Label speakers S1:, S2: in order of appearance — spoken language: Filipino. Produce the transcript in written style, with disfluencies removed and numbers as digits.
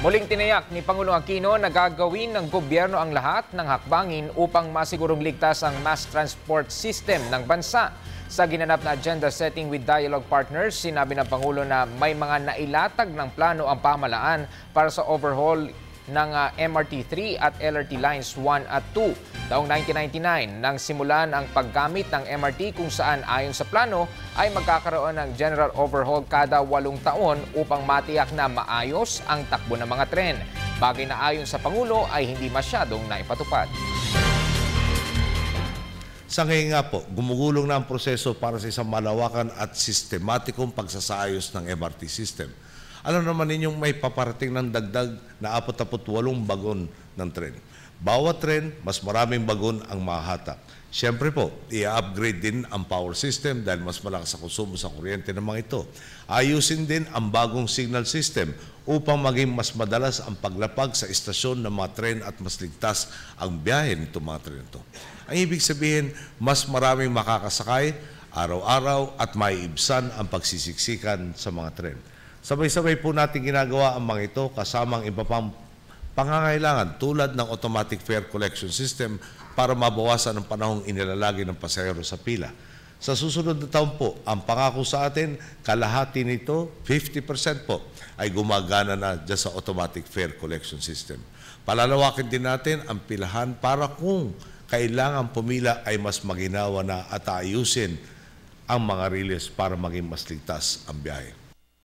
S1: Muling tinayak ni Pangulong Aquino na gagawin ng gobyerno ang lahat ng hakbangin upang masigurong ligtas ang mass transport system ng bansa. Sa ginanap na agenda setting with dialogue partners, sinabi ng Pangulo na may mga nailatag ng plano ang pamahalaan para sa overhaul ng MRT-3 at LRT Lines 1 at 2. Taong 1999, nang simulan ang paggamit ng MRT kung saan ayon sa plano ay magkakaroon ng general overhaul kada 8 taon upang matiyak na maayos ang takbo ng mga tren. Bagay na ayon sa Pangulo ay hindi masyadong naipatupad.
S2: Sa ngayon nga po, gumugulong na ang proseso para sa isang malawakan at sistematikong pagsasaayos ng MRT system. Alam naman ninyong may paparating ng dagdag na 48 bagon ng tren. Bawat tren, mas maraming bagon ang mahahatak. Siyempre po, i-upgrade din ang power system dahil mas malakas ang konsumo sa kuryente ng mga ito. Ayusin din ang bagong signal system upang maging mas madalas ang paglapag sa istasyon ng mga tren at mas ligtas ang biyahe nito mga tren ito. Ang ibig sabihin, mas maraming makakasakay araw-araw at maiibsan ang pagsisiksikan sa mga tren. Sabay-sabay po natin ginagawa ang mga ito kasamang iba pang pangangailangan tulad ng automatic fare collection system para mabawasan ang panahong inilalagay ng pasahero sa pila. Sa susunod na taon po, ang pangako sa atin, kalahati nito, 50% po, ay gumagana na dyan sa automatic fare collection system. Palalawakin din natin ang pilahan para kung kailangan pumila ay mas maginawa na at ayusin ang mga riles para maging mas ligtas ang biyahe.